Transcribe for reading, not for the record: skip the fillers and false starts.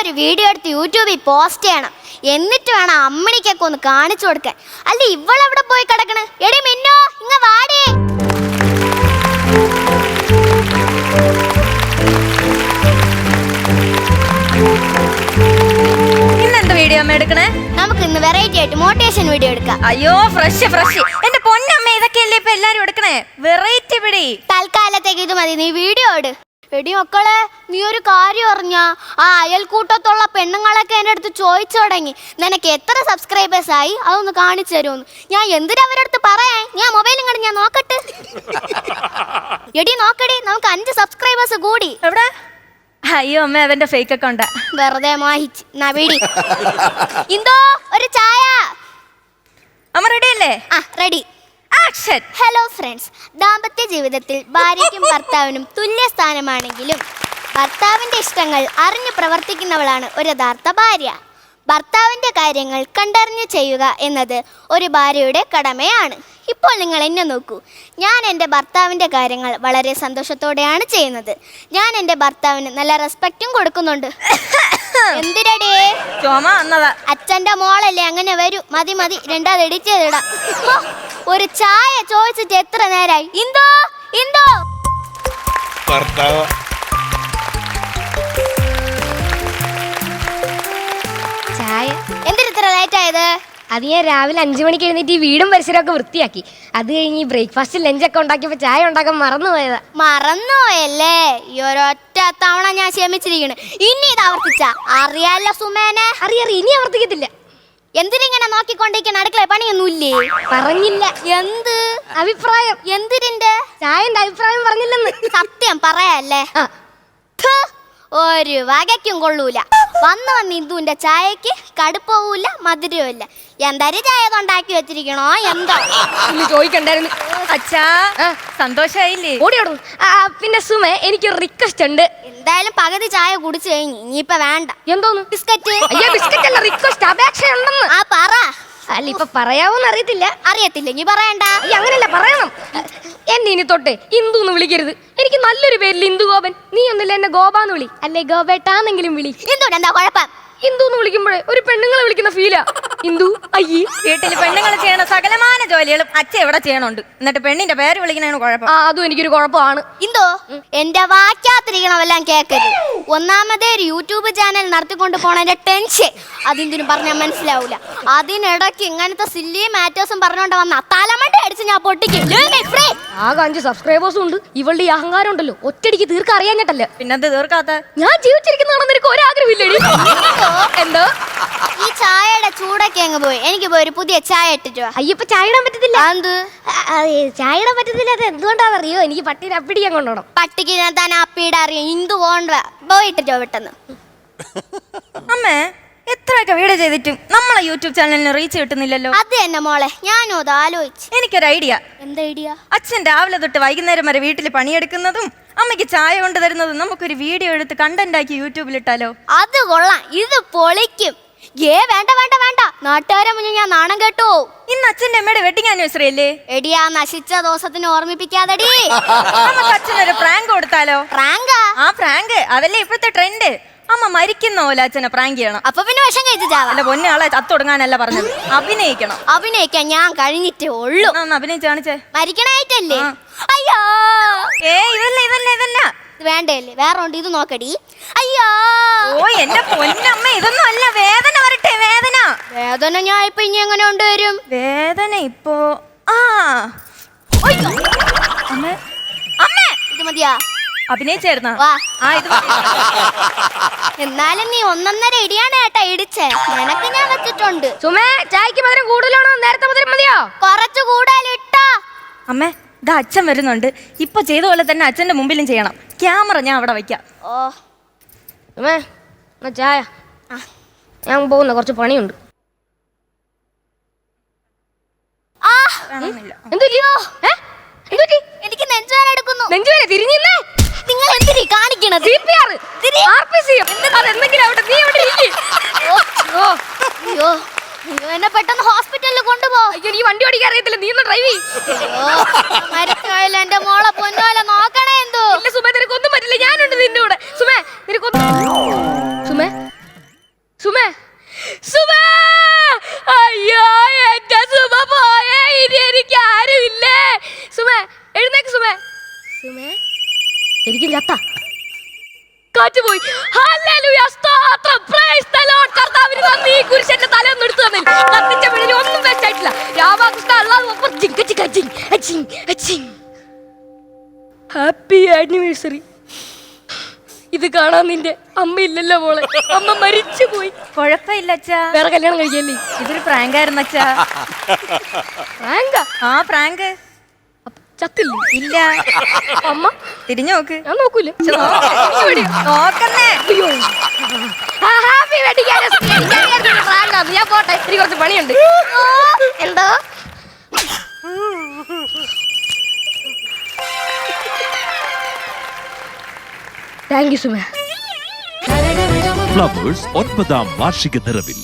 ഒരു വീഡിയോ എടുത്ത് യൂട്യൂബിൽ പോസ്റ്റ് ചെയ്യണം. എന്നിട്ട് വേണം അമ്മണിക്കൊക്കെ ഒന്ന് കാണിച്ചു കൊടുക്കാൻ. അല്ല ഇവളെവിടെ പോയി കിടക്കണ്? എടി മിന്നോ, ഇങ്ങ വാടി. വീഡിയോ അമ്മ എടുക്കണേ. നമുക്ക് ഇന്ന് വെറൈറ്റി ആയിട്ട് മോട്ടിവേഷൻ വീഡിയോ എടുക്കാം. അയ്യോ ഫ്രഷ് എന്റെ പൊന്നമ്മ, ഇതൊക്കെയല്ലേ ഇപ്പൊ എല്ലാരും എടുക്കണേ. വെറൈറ്റി പിടി. തൽക്കാലത്തേക്ക് ഇത് മതി, നീ വീഡിയോ ഇട്. എടി മക്കളെ, നീ ഒരു കാര്യം അറിഞ്ഞ? ആ അയൽക്കൂട്ടത്തുള്ള പെണ്ണുങ്ങളൊക്കെ എൻ്റെ അടുത്ത് ചോദിച്ചു തുടങ്ങി, നിനക്ക് എത്ര സബ്സ്ക്രൈബേഴ്സ് ആയി, അതൊന്ന് കാണിച്ചു തരുമെന്ന്. ഞാൻ എന്തിനാ അവരുടെ അടുത്ത് പറയാൻ? ഞാൻ മൊബൈലും കണ്ട് ഞാൻ നോക്കട്ടെ. എടി നോക്കടി, നമുക്ക് 5 സബ്സ്ക്രൈബേഴ്സ് കൂടി. എവിടെ? അയ്യോ അമ്മ, അതെന്റെ ഫേക്ക് അക്കൗണ്ടാ. വെറുതെ മാഹിച്ച് നവിടി. ഇന്തോ ഒരു ചായ. അമ്മ റെഡി അല്ലേ? ആ റെഡി. ആക്ഷൻ. ഹലോ ഫ്രണ്ട്സ്, ദാമ്പത്യ ജീവിതത്തിൽ ഭാര്യയ്ക്കും ഭർത്താവിനും തുല്യ സ്ഥാനമാണെങ്കിലും ഭർത്താവിൻ്റെ ഇഷ്ടങ്ങൾ അറിഞ്ഞു പ്രവർത്തിക്കുന്നവളാണ് ഒരു യഥാർത്ഥ ഭാര്യ. ഭർത്താവിൻ്റെ കാര്യങ്ങൾ കണ്ടറിഞ്ഞു ചെയ്യുക എന്നത് ഒരു ഭാര്യയുടെ കടമയാണ്. ഇപ്പോൾ നിങ്ങൾ എന്നെ നോക്കൂ, ഞാൻ എൻ്റെ ഭർത്താവിൻ്റെ കാര്യങ്ങൾ വളരെ സന്തോഷത്തോടെയാണ് ചെയ്യുന്നത്. ഞാൻ എൻ്റെ ഭർത്താവിന് നല്ല റെസ്പെക്റ്റും കൊടുക്കുന്നുണ്ട്. എന്തിനടേ? അച്ഛൻ്റെ മോളല്ലേ, അങ്ങനെ വരൂ. മതി മതി, രണ്ടാമത് എഡിറ്റ് ചെയ്തിടാം. ഒരു ചായ ചോദിച്ചിട്ട് എത്ര നേരായി? ഇന്തോ ഇന്തോ ചായ. എന്തിന് ഇത്ര ലേറ്റ് ആയത്? അത് ഞാൻ രാവിലെ 5 മണിക്ക് എഴുന്നേറ്റ് ഈ വീടും പരിസരമൊക്കെ വൃത്തിയാക്കി. അത് കഴിഞ്ഞ് ബ്രേക്ക്ഫാസ്റ്റ് ലഞ്ചൊക്കെ ഉണ്ടാക്കിയപ്പോൾ ചായ ഉണ്ടാക്കാൻ മറന്നുപോയതാ. മറന്നുപോയല്ലേ? ഈ ഒരൊറ്റ തവണ ഞാൻ ക്ഷമിച്ചിരിക്കണ്. ഇനി ഇത് ആവർത്തിച്ച അറിയാലോ സുമേനെ. അറിയാം, ഇനി ആവർത്തിക്കത്തില്ല. എന്തിനിങ്ങനെ നോക്കിക്കൊണ്ടിരിക്കുന്ന? അടുക്കള പണിയൊന്നുമില്ലേ? പറഞ്ഞില്ല. എന്ത് അഭിപ്രായം? എന്തിന്റെ? ചായന്റെ അഭിപ്രായം പറഞ്ഞില്ലെന്ന്. സത്യം പറയാല്ലേ? ഒരു വകയ്ക്കും കൊള്ളൂല. വന്ന് ഇന്ദുവിന്റെ ചായക്ക് കടുപ്പവുമില്ല മധുരവുമില്ല. എന്തായാലും ചായ ഉണ്ടാക്കി വെച്ചിരിക്കണോ എന്തോ? ചോദിക്കണ്ടായിരുന്നു. അച്ഛാ സന്തോഷായില്ലേ? ഓടിയോടും. പിന്നെ സുമേ, എനിക്കൊരു റിക്വസ്റ്റ് ഉണ്ട്. എന്തായാലും പകുതി ചായ കുടിച്ചു കഴിഞ്ഞു, ഇനിയിപ്പൊ വേണ്ട. എന്തോന്ന്? ബിസ്ക്കറ്റ്. അയ്യോ ബിസ്ക്കറ്റ് അല്ല, റിക്വസ്റ്റ്, അപേക്ഷയുണ്ടെന്ന്. ആ പറ. അല്ല ഇപ്പൊ പറയാവോന്ന് അറിയത്തില്ല. അറിയത്തില്ല, ഇനി പറയണ്ട. അങ്ങനെയല്ല, പറയണം. എന്നെ ഇനി തൊട്ടേ ഇന്ദുന്ന് വിളിക്കരുത്. എനിക്ക് നല്ലൊരു പേരിൽ ഇന്ദു ഗോപൻ. നീ ഒന്നില്ല എന്നെ ഗോപാന്ന് വിളി, അല്ലെ ഗോപേട്ടാന്നെങ്കിലും വിളി. ഇന്ദുവിന് എന്താ കുഴപ്പം? ഇന്ദുന്ന് വിളിക്കുമ്പോഴേ ഒരു പെണ്ണുങ്ങളെ വിളിക്കുന്ന ഫീലാ. ഇന്ദു അയ്യേ. വീട്ടിൽ പെണ്ണുങ്ങൾ ചെയ്യണ സകലമാന ജോലികളും അച്ഛൻ എവിടെ ചെയ്യണുണ്ട്, എന്നിട്ട് പെണ്ണിന്റെ പേര് വിളിക്കണേണ് കുഴപ്പം. അതും എനിക്കൊരു കുഴപ്പമാണ്. ഇന്ദു, എന്റെ വാക്കാത്തിരിക്കണമെല്ലാം കേക്കരുത്. ഒന്നാമതേ ഒരു യൂട്യൂബ് ചാനൽ നടത്തിക്കൊണ്ട് പോണതിന്റെ ടെൻഷൻ അതിന്തിനും പറഞ്ഞാൽ മനസ്സിലാവൂല. അതിനിടയ്ക്ക് ഇങ്ങനത്തെ സില്ലി മാറ്റേഴ്സും പറഞ്ഞോണ്ട് വന്ന തലമണ്ട അടിച്ച് ഞാൻ പൊട്ടിക്കും. ആകെ 5 സബ്സ്ക്രൈബേഴ്സും ഉണ്ട്. ഇവളുടെ ഈ അഹങ്കാരം ഉണ്ടല്ലോ, ഒറ്റടിക്ക് തീർക്കാൻ അറിയാഞ്ഞിട്ടല്ല. പിന്നെന്ത് തീർക്കാത്ത? ഞാൻ ജീവിച്ചിരിക്കുന്നതാണെന്ന് എനിക്ക് ഒരാഗ്രഹമില്ലടി. എന്തോ ഈ ചായയുടെ ചൂടൊക്കെ അങ്ങ് പോയി. എനിക്ക് പോയി ഒരു പുതിയ ചായ ഇട്ടിട്ട്. അയ്യപ്പ ചായ ഇടാൻ പറ്റത്തില്ല. എന്ത് ചായ ഇടാൻ പറ്റത്തില്ല? അത് എന്തുകൊണ്ടാണെന്ന് അറിയോ? എനിക്ക് പട്ടിനെ അപ്പിടിക്കാൻ കൊണ്ടോണം. പട്ടിക്ക് താൻ അപ്പിയുടെ അറിയാം. ഇന്ദു പോയിട്ടോ പെട്ടെന്ന്. അമ്മേ, എത്രയൊക്കെ വീഡിയോ ചെയ്തിട്ടും നമ്മളെ യൂട്യൂബ് ചാനലിന് റീച്ച് കിട്ടുന്നില്ലല്ലോ. അത് തന്നെ മോളെ, ഞാനും അത് ആലോചിച്ചു. എനിക്കൊരു ഐഡിയ. എന്താ ഐഡിയ? അച്ഛൻ രാവിലെ തൊട്ട് വൈകുന്നേരം വരെ വീട്ടിൽ പണിയെടുക്കുന്നതും അമ്മയ്ക്ക് ചായ കൊണ്ട് തരുന്നതും നമുക്കൊരു വീഡിയോ എടുത്ത് കണ്ടന്റ് ആക്കി യൂട്യൂബിൽ ഇട്ടാലോ? അത് കൊള്ളാം, ഇത് പൊളിക്കും. വേണ്ട വേണ്ട വേണ്ട, നാട്ടുകാരെ മുന്നിൽ ഞാൻ നാണം കേട്ടോ. ഇന്ന് അച്ഛന്റെ അമ്മയുടെ വെഡിങ് ആനിവേഴ്സറി അല്ലേ? എടിയാ നശിച്ച ദിവസത്തിന് ഓർമ്മിപ്പിക്കാതെടി. നമുക്ക് അച്ഛനൊരു പ്രാങ്ക് കൊടുത്താലോ? പ്രാങ്കാ? ആ പ്രാങ്ക് അതല്ലേ ഇപ്പോഴത്തെ ട്രെൻഡ്. അമ്മ മരിക്കുന്ന പോലെ അച്ഛനെ പ്രാങ്ക് ചെയ്യണം. അപ്പൊ പിന്നെ വിഷം കഴിച്ചു ചാവാ. അല്ല പൊന്നെ, ആളെ ചത്തൊടുങ്ങാനല്ല പറഞ്ഞത്, അഭിനയിക്കണം. അഭിനയിക്കാൻ ഞാൻ കഴിഞ്ഞിട്ടേ ഉള്ളൂ. അഭിനയിച്ച് കാണിച്ചേ. മരിക്കണായിട്ടല്ലേ? അയ്യോ ഇതല്ല വേണ്ടല്ലേ, വേറെ ഉണ്ട്. ഇത് നോക്കടി. അയ്യോ ഓ എന്റെ പൊന്നമ്മ, ഇതൊന്നും അല്ല. വേദന വരട്ടെ, വേദന. വേദന ഞാൻ ഇപ്പൊ ഇനി എങ്ങനെ കൊണ്ടുവരും? വേദന ഇപ്പോ അമ്മേ അമ്മേ, ഇത് മതിയാ? അഭിനയിച്ചായിരുന്നോ? എന്നാലും നീ 1.5 ഇടിയാണ് കേട്ടാ ഇടിച്ചേ. നിനക്ക് ഞാൻ വെച്ചിട്ടുണ്ട്. സുമേ, ചായക്ക് മധുരം കൂടുതലാണോ? നേരത്തെ മധുരം മതിയോ? കുറച്ച് കൂടുതലിട്ടോ. അമ്മേ, ഇതാ അച്ഛൻ വരുന്നുണ്ട്. ഇപ്പൊ ചെയ്ത പോലെ തന്നെ അച്ഛന്റെ മുമ്പിലും ചെയ്യണം. ക്യാമറ ഞാൻ അവിടെ വയ്ക്കാം. ഓ സുമേ, ചായ. ഞാൻ പോകുന്ന കുറച്ച് പണിയുണ്ട്. എനിക്ക് നെഞ്ചുവേദന എടുക്കുന്നു. നെഞ്ചുവേദന? തിരിഞ്ഞില്ലേ? നിങ്ങൾ എന്തിനീ കാണിക്കണത്? അയ്യോ എന്നെ പെട്ടെന്ന് ഹോസ്പിറ്റലിൽ കൊണ്ടുപോ. എനിക്ക് വണ്ടി ഓടിക്കാൻ അറിയത്തില്ല, നീ ഒന്ന് ഡ്രൈവ് മരിച്ചായാലും എന്റെ മോളെ പൊന്നുപോലെ നോക്കണേ. എന്തോ സുമേ, നിനക്കൊന്നും പറ്റില്ല, ഞാനുണ്ട് നിന്റെ കൂടെ. സുമേ, നിനക്കൊന്നും. സുമേ, പോയി. ഹല്ലേലൂയ, സ്തോത്രം, പ്രൈസ് ദി ലോർഡ്. കർത്താവിന് നന്ദി. ഈ കുരിശ് എന്റെ തലയൊന്നും എടുത്തു തന്നില്ല. കത്തിച്ച വെളിയിൽ ഒന്നും വേസ്റ്റ് ആയിട്ടില്ല. രാമകൃഷ്ണ അല്ലാഹു ജിങ് ജിങ് ജിങ് ജിങ് ജിങ്. Happy anniversary. ഇത് കാണാൻ നിന്റെ അമ്മയില്ലല്ലോ മോളെ. അമ്മ മരിച്ചു പോയി. കുഴപ്പമില്ല അച്ഛാ, വേറെ കല്യാണം കഴിക്കല്ലേ? ഇതൊരു പ്രാങ്ക് ആയിരുന്നു അച്ഛാ. പ്രാങ്കാ? ആ പ്രാങ്ക്. ചത്തില്ല? ഇല്ല. അമ്മ തിരിഞ്ഞു നോക്ക്. ഞാൻ നോക്കൂല. നോക്കുന്നേ. Happy wedding anniversary. പ്രാങ്കാണ്. ഞാൻ പോട്ടെ, എനിക്ക് കുറച്ച് പണിയുണ്ട്. എന്തോ താങ്ക് യു സുമ. ഫ്ലവേഴ്സ് 9ാം വാർഷിക നിറവിൽ